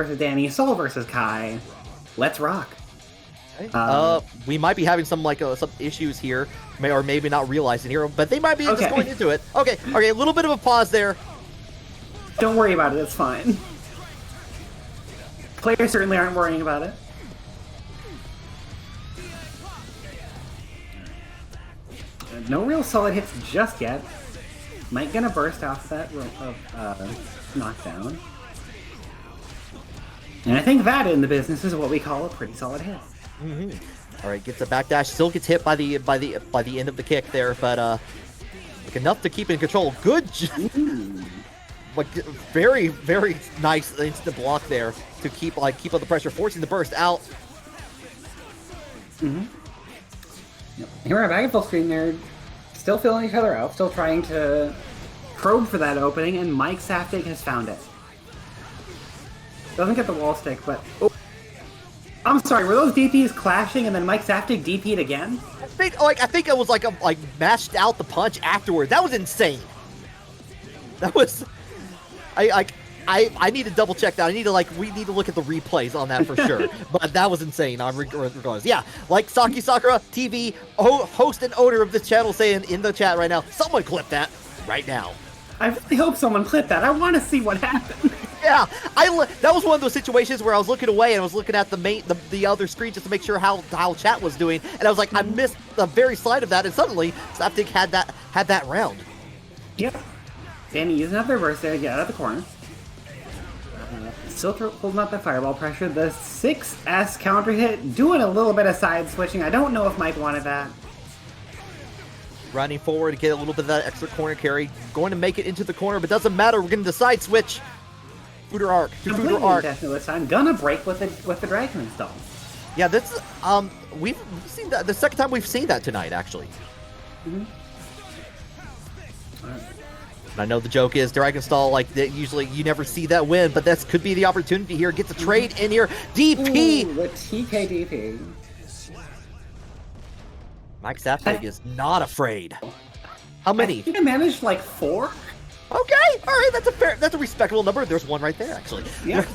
versus Danny, Sol versus Kai. Let's rock. We might be having some some issues here, or maybe not realizing here, but they might be just going into it. Okay, a little bit of a pause there. Don't worry about it, it's fine. Players certainly aren't worrying about it. No real solid hits just yet. Mike gonna burst off that knockdown. And I think that in the business is what we call a pretty solid hit. All right, gets a backdash. Still gets hit by the end of the kick there, but enough to keep in control. Good, very nice instant block there to keep up the pressure, forcing the burst out. Here we're back at full screen. They're still filling each other out, still trying to probe for that opening, and Mike Saftig has found it. Doesn't get the wall stick, but I'm sorry, were those DPs clashing and then Mike Saftig DP'd again? I think it was like mashed out the punch afterward. That was insane. That was I need to double check that. We need to look at the replays on that for sure. But that was insane regardless. Yeah, like Sakura TV, host and owner of this channel, saying in the chat right now, someone clip that right now. I really hope someone clipped that. I want to see what happened. Yeah, that was one of those situations where I was looking away and I was looking at the other screen just to make sure how chat was doing, and I was like, I missed the very slide of that, and suddenly Saftig had that round. Yep. Danny using up their burst there to get out of the corner. Still holding up the fireball pressure. The 6S counter hit, doing a little bit of side switching. I don't know if Mike wanted that. Running forward to get a little bit of that extra corner carry. Going to make it into the corner, but doesn't matter. We're going to decide switch. Fooder arc. Fooder arc. This time. Gonna break with the dragon install. Yeah, that's we've seen that the second time we've seen that tonight, actually. I know the joke is Dragon Stall, usually you never see that win, but this could be the opportunity here. Gets a trade in here. DP! Ooh, the TK DP. Mike Saftig is not afraid. How many? I think I managed 4. Okay, all right, that's a respectable number. There's one right there, actually. Yeah.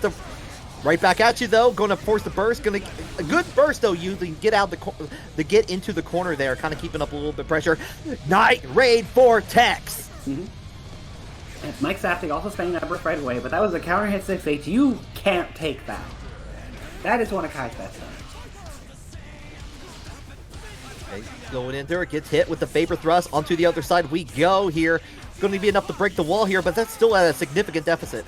Right back at you though. Going to force the burst. A good burst though. You get out to get into the corner there, kind of keeping up a little bit of pressure. Night Raid Vortex. Mike Saftig also spending that burst right away, but that was a counter hit 6H. You can't take that. That is one of Kai's best times. Okay, going in there, gets hit with the vapor thrust. Onto the other side we go here. Going to be enough to break the wall here, but that's still at a significant deficit.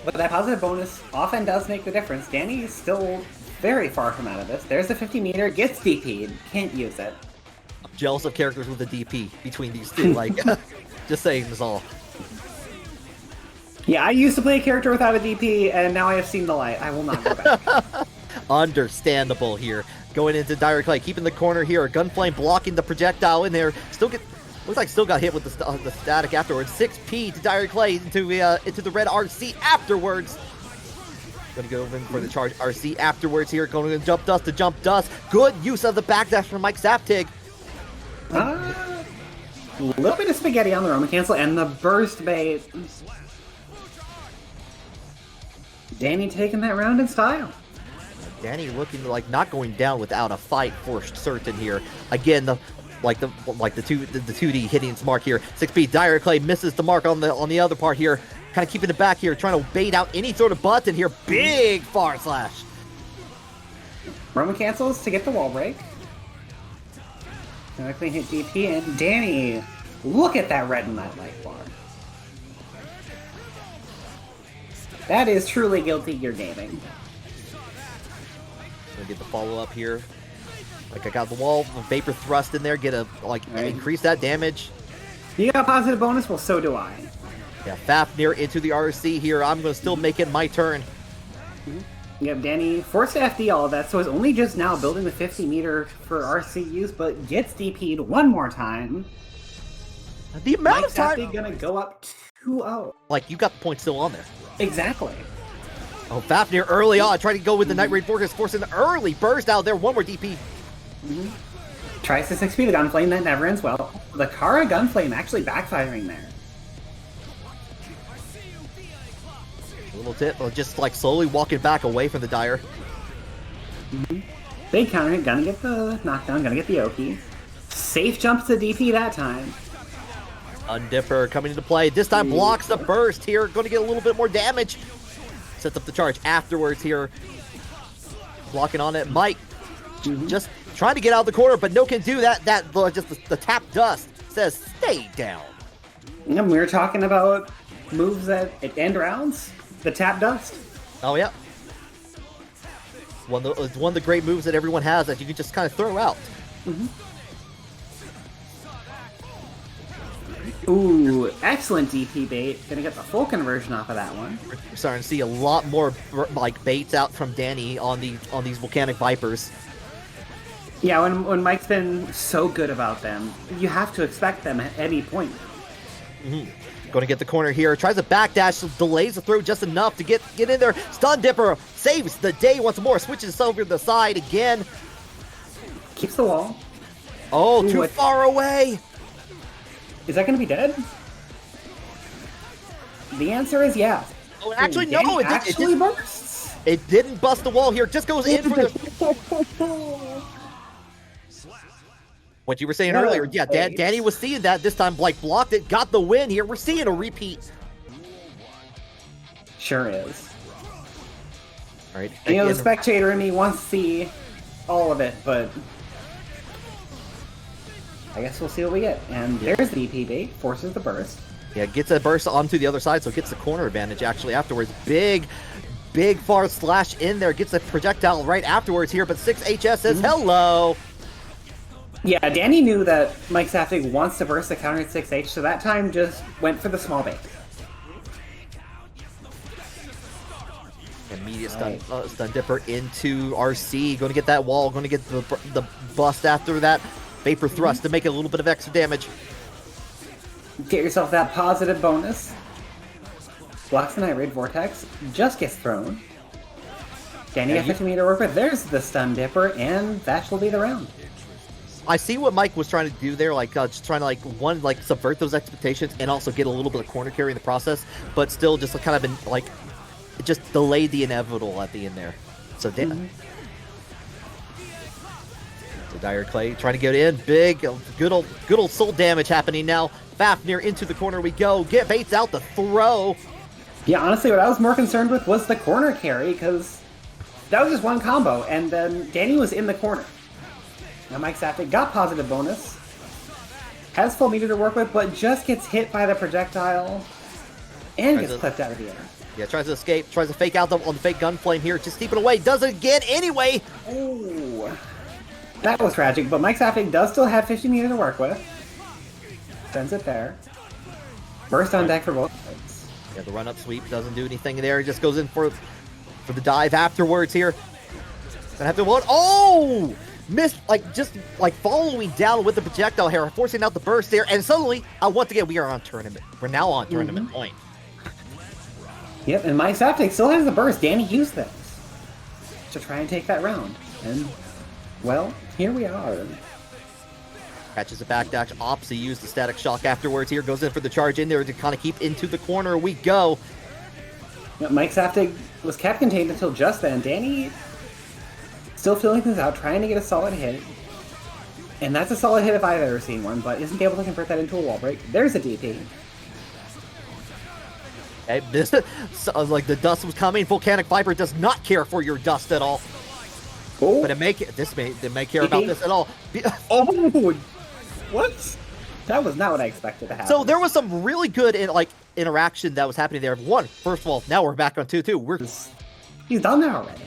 But that positive bonus often does make the difference. Danny is still very far from out of this. There's the 50 meter, gets DP'd, can't use it. I'm jealous of characters with a DP between these two, just saying this all. Yeah, I used to play a character without a DP, and now I have seen the light. I will not go back. Understandable here. Going into Dire Clay, keeping the corner here. Gunflame blocking the projectile in there. Looks like still got hit with the static afterwards. 6P to Dire Clay into the red RC afterwards. Going to go in for the charge RC afterwards here. Going to jump dust to jump dust. Good use of the backdash from Mike Saftig. A little bit of spaghetti on the Roman cancel and the burst bait. Danny taking that round in style. Danny looking like not going down without a fight for certain here. Again, the 2D hitting its mark here. 6B Dire Clay misses the mark on the other part here. Kind of keeping it back here, trying to bait out any sort of button here. Big far slash. Roman cancels to get the wall break. Directly hit DP, and Danny, look at that red and that light bar. That is truly Guilty Gear gaming. Gonna get the follow up here. I got the wall, vapor thrust in there, increase that damage. You got a positive bonus? Well, so do I. Yeah, Fafnir into the RC here. I'm gonna still make it my turn. Yep, Danny forced to FD all of that, so is only just now building the 50 meter for RC use, but gets DP'd one more time. The amount Mike of time... Saftig gonna go up 2-0. You got the point still on there. Exactly. Oh, Fafnir early on, trying to go with the Night Raid Vortex, forcing an early burst out there. One more DP. Tries to 6P the Gunflame, that never ends well. The Kara Gunflame actually backfiring there. little tip, just like slowly walking back away from the Dire. Big counter hit, gonna get the knockdown, gonna get the Oki. Safe jumps to DP that time. Undipper coming into play. This time blocks the burst here. Going to get a little bit more damage. Sets up the charge afterwards here. Blocking on it. Mike just trying to get out of the corner, but no can do that. Just the tap dust says stay down. And we were talking about moves that end rounds. The tap dust. Oh, yeah. It's one of the great moves that everyone has that you can just kind of throw out. Ooh, excellent DP bait. Gonna get the full conversion off of that one. We're starting to see a lot more like baits out from Danny on these volcanic vipers. Yeah, when Mike's been so good about them, you have to expect them at any point. Going to get the corner here. Tries a backdash, delays the throw just enough to get in there. Stun Dipper saves the day once more. Switches over to the side again. Keeps the wall. Oh, too far away. Is that going to be dead? The answer is yeah. Oh, actually, no. It actually bursts. It didn't bust the wall here. Just goes in for the... What you were saying earlier. Yeah, Danny was seeing that. This time, Blake blocked it. Got the win here. We're seeing a repeat. Sure is. All right. You know, the spectator in me wants to see all of it, but... I guess we'll see what we get. And there's the DP bait, forces the burst. Yeah, gets a burst onto the other side, so it gets the corner advantage actually afterwards. Big far slash in there, gets a projectile right afterwards here, but 6HS says hello. Yeah, Danny knew that Mike Saftig wants to burst the counter at 6H, so that time just went for the small bait. Immediate stun dipper into RC, going to get that wall, going to get the bust after that. Vapor thrust to make it a little bit of extra damage. Get yourself that positive bonus. Blocks the Night Raid Vortex. Just gets thrown. Danny got 50 meter to work with. There's the Stun Dipper, and that will be the round. I see what Mike was trying to do there, like just trying to subvert those expectations and also get a little bit of corner carry in the process, but still just kind of it just delayed the inevitable at the end there. So So Dire Clay trying to get in. Big, good old soul damage happening now. Fafnir into the corner we go. Get baits out the throw. Yeah, honestly, what I was more concerned with was the corner carry, because that was just one combo, and then Danny was in the corner. Now Mike Saftig got positive bonus. Has full meter to work with, but just gets hit by the projectile. And gets clipped out of the air. Yeah, tries to escape. Tries to fake out on the fake gunflame here. Just keep it away. Does it again anyway. Ooh. That was tragic, but Mike Saftig does still have 50 meter to work with. Sends it there. Burst on deck for both sides. Yeah, the run-up sweep doesn't do anything there. He just goes in for the dive afterwards here. Gonna have to one. Oh! Missed, just following down with the projectile here, forcing out the burst there, and suddenly, once again, we are on tournament. We're now on tournament point. Yep, and Mike Saftig still has the burst. Danny used this to try and take that round. And, well, here we are. Catches a backdash, opposite, used the static shock afterwards here, goes in for the charge in there to kind of keep into the corner we go. Yep, Mike Saftig was kept contained until just then. Danny still feeling things out, trying to get a solid hit. And that's a solid hit if I've ever seen one, but isn't able to convert that into a wall break. There's a DP. Okay, the dust was coming. Volcanic Viper does not care for your dust at all. Oh. But they may care about this at all. Oh, what? That was not what I expected to happen. So there was some really good interaction that was happening there. First of all, now we're back on 2-2. He's done that already.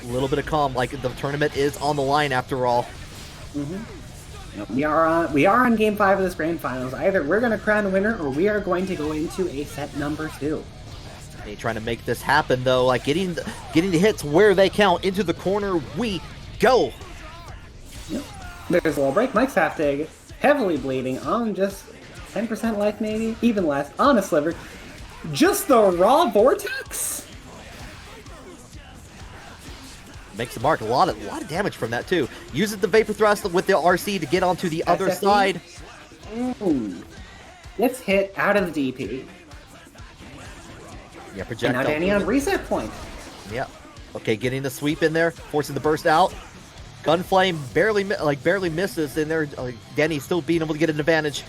A little bit of calm, the tournament is on the line after all. Yep, we are on Game 5 of this Grand Finals. Either we're going to crown a winner, or we are going to go into a set number 2. They trying to make this happen though, getting the hits where they count. Into the corner we go. Yep. There's a wall break. Mike Saftig heavily bleeding on just 10% life, maybe even less on a sliver. Just the raw vortex. Makes the mark. A lot of damage from that too. Uses the vapor thrust with the RC to get onto the other side. Ooh. Gets hit out of the DP. Yeah, And projectile. now Danny on reset point. Yeah. Okay, getting the sweep in there, forcing the burst out. Gunflame barely misses in there. Danny still being able to get an advantage.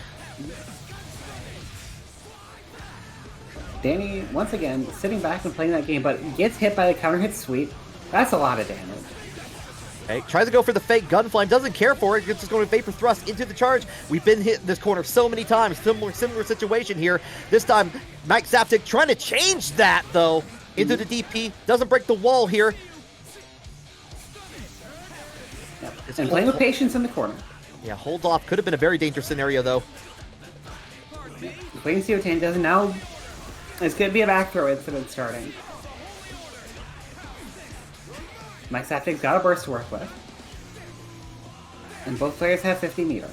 Danny, once again, sitting back and playing that game, but gets hit by the counter hit sweep. That's a lot of damage. Okay, tries to go for the fake Gunflame, doesn't care for it, just going to Vapor Thrust into the charge. We've been hit in this corner so many times, similar situation here. This time, Mike Saftig trying to change that, though, into the DP. Doesn't break the wall here. Yep. And playing with patience in the corner. Yeah, hold off. Could have been a very dangerous scenario, though. Playing CO10 doesn't now... This could be a back throw incident starting. Mike Saftig's got a burst to work with. And both players have 50 meter.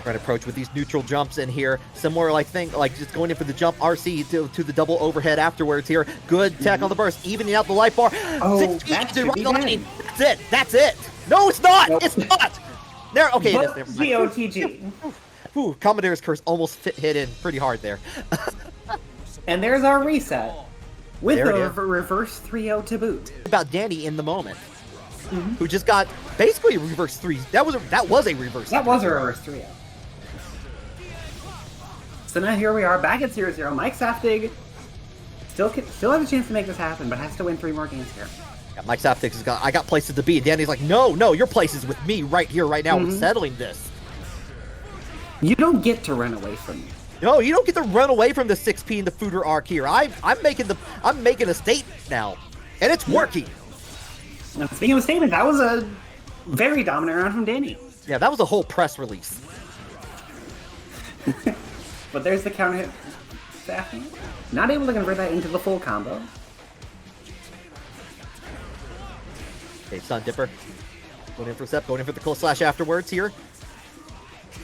Trying to approach with these neutral jumps in here. Similar like just going in for the jump RC to the double overhead afterwards here. Good tech on the burst, evening out the life bar. Oh, that should be dead. That's it. No, it's not. Nope. It's not. There. Okay, it is. Never mind. GOTG. Ooh, Commandeur's Curse almost hit in pretty hard there. And there's our reset. With There it a is. reverse 3-0 to boot. About Danny in the moment, who just got basically a reverse 3. That was a reverse. That was a reverse 3-0. So now here we are, back at 0-0. Mike Saftig still has a chance to make this happen, but has to win 3 more games here. Yeah, Mike Saftig has got. I got places to be, and Danny's like, no, your place is with me right here, right now. We're settling this. You don't get to run away from me. No, you don't get to run away from the 6P in the Fooder arc here. I'm making a statement now, and it's working. Now, speaking of statement, that was a very dominant round from Danny. Yeah, that was a whole press release. But there's the counter hit. Saftig not able to convert that into the full combo. Okay, Sun Dipper going in for Sep, going in for the Cold Slash afterwards here.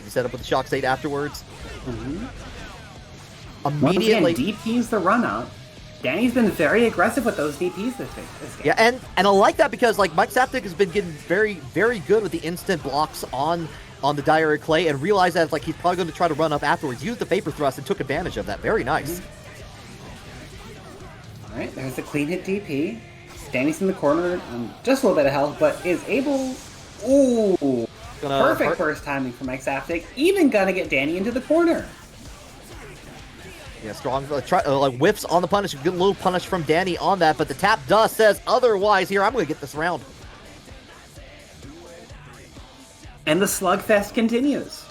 You set up with the Shock State afterwards. Immediately, Once again, DP's the run up. Danny's been very aggressive with those DPs this game. yeah, and I like that because like Mike Saftig has been getting very, very good with the instant blocks on the Dire Clay, and realized that like he's probably going to try to run up afterwards. Used the Vapor Thrust and took advantage of that. Very nice. All right, there's the clean hit DP. Danny's in the corner, just a little bit of health, but is able. Ooh, perfect burst timing for Mike Saftig. Even gonna get Danny into the corner. Yeah, strong like whiffs on the punish. Good little punish from Danny on that, but the tap dust says otherwise here. I'm going to get this round. And the slugfest continues.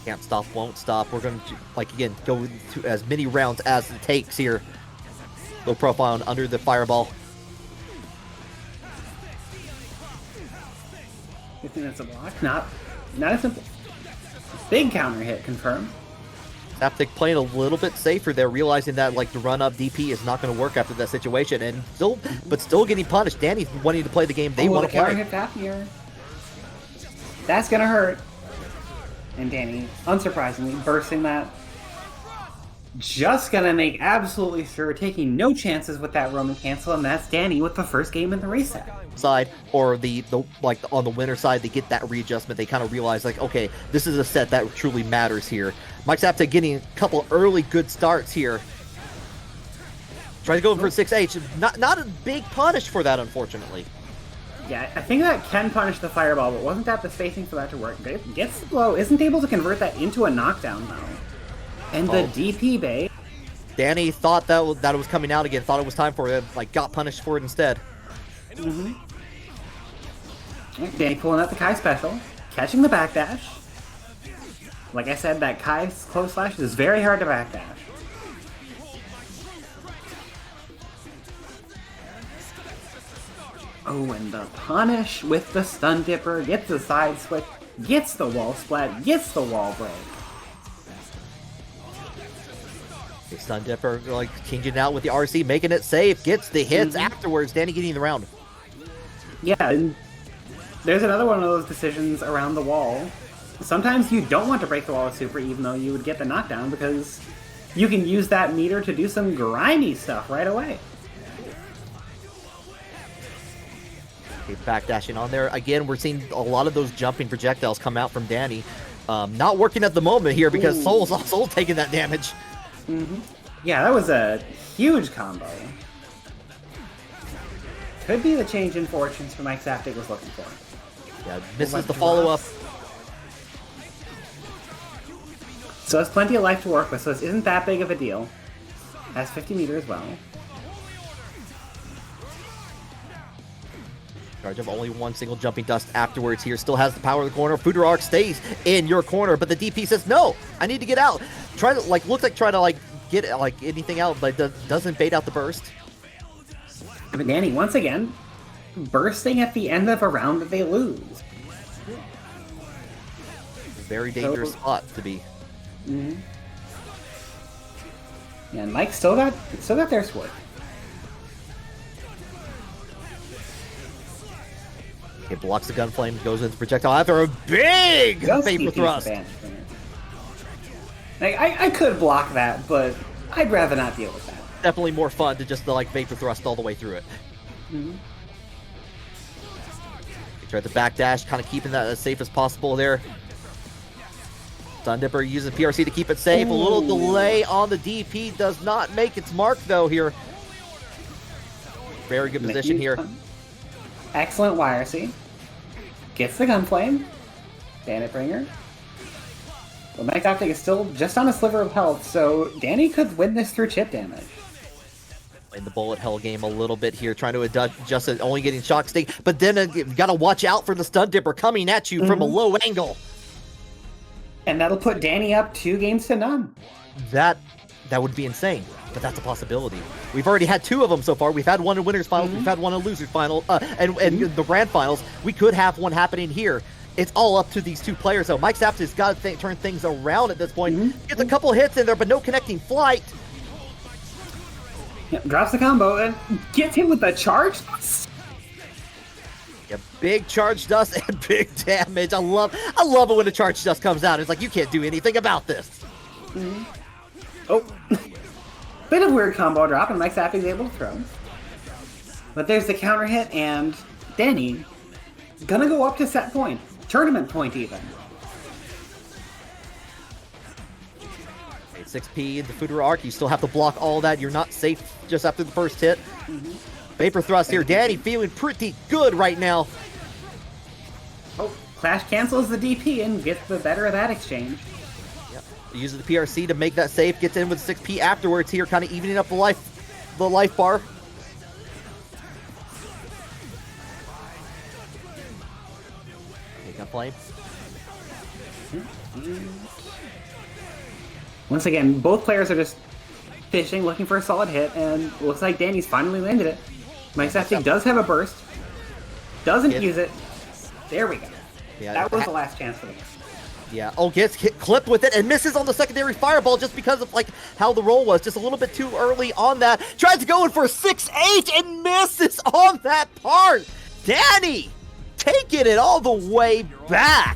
Can't stop, won't stop. We're going to, like, again, go to as many rounds as it takes here. Low profile under the fireball. You think that's a block? Not as simple. Big counter hit confirmed. Saftig playing a little bit safer there, realizing that like the run up DP is not going to work after that situation, and still getting punished. Danny's wanting to play the game they want to counter play. hit tap here. That's gonna hurt. And Danny, unsurprisingly, bursting that. Just gonna make absolutely sure, taking no chances with that Roman cancel, and that's Danny with the first game in the reset. Side or the like on the winner side, they get that readjustment. They kind of realize like, okay, this is a set that truly matters here. Mike Saftig getting a couple early good starts here. Trying to go for 6H. Not a big punish for that, unfortunately. Yeah, I think that can punish the fireball, but wasn't that the spacing for that to work? Gets the blow, isn't able to convert that into a knockdown though. And the DP bait. Danny thought that it was coming out again. Thought it was time for it. Like got punished for it instead. Danny pulling out the Kai special, catching the backdash. Like I said, that Kai's close slash is very hard to backdash. Oh, and the punish with the stun dipper, gets the side switch, gets the wall splat, gets the wall break. The Stun Dipper like changing out with the RC, making it safe, gets the hits afterwards. Danny getting the round. Yeah, and there's another one of those decisions around the wall. Sometimes you don't want to break the wall with super, even though you would get the knockdown, because you can use that meter to do some grimy stuff right away. Okay, backdashing on there. Again, we're seeing a lot of those jumping projectiles come out from Danny. Not working at the moment here because Soul's taking that damage. Yeah, that was a huge combo. Could be the change in fortunes for Mike Saftig was looking for. Yeah, misses the follow-up. So has plenty of life to work with, so this isn't that big of a deal. Has 50 meter as well. Charge of only one single jumping dust afterwards here. Still has the power of the corner. Futurark stays in your corner, but the DP says, no, I need to get out. Try to, like, looks like trying to, like, get, like, anything out, but doesn't bait out the burst. But Danny, once again, bursting at the end of a round that they lose. Very dangerous spot to be. Mm-hmm. Yeah, and Mike still got their sword. It blocks the gun flame, goes into projectile after a big vapor thrust. Like, I could block that, but I'd rather not deal with that. Definitely more fun to just like vapor thrust all the way through it. Mm-hmm. He tried to backdash, kind of keeping that as safe as possible there. Stundipper using PRC to keep it safe. Ooh. A little delay on the DP does not make its mark though here. Very good position here. Excellent YRC. Gets the gunflame. Bandit Bringer. But Mike Saftig is still just on a sliver of health, so Danny could win this through chip damage. In the bullet hell game a little bit here, trying to adjust it, only getting shock sting, but then you gotta watch out for the Stun Dipper coming at you from a low angle. And that'll put Danny up 2-0. That would be insane, but that's a possibility. We've already had 2 of them so far. We've had one in winners finals, we've had one in losers final, and the grand finals. We could have one happening here. It's all up to these 2 players though. Mike Saftig's got to turn things around at this point. Gets a couple hits in there, but no connecting flight. Yep, drops the combo and gets him with the charge. Yeah, big charge dust and big damage. I love it when the charge dust comes out. It's like you can't do anything about this. Oh, bit of weird combo drop, and Mike Saftig's able to throw. But there's the counter hit, and Danny gonna go up to set point, tournament point even. 6P, the Futurark, you still have to block all that. You're not safe just after the first hit. Vapor thrust here. Danny feeling pretty good right now. Oh, Clash cancels the DP and gets the better of that exchange. Yep. Uses the PRC to make that safe. Gets in with 6P afterwards here, kind of evening up the life bar. Take that flame. Once again, both players are just fishing, looking for a solid hit, and looks like Danny's finally landed it. Mike Saftig does have a burst. Doesn't use it. There we go. Yeah, that was the last chance for him. Yeah. Oh, gets clipped with it and misses on the secondary fireball just because of like how the roll was. Just a little bit too early on that. Tries to go in for a 6-8 and misses on that part. Danny taking it all the way back.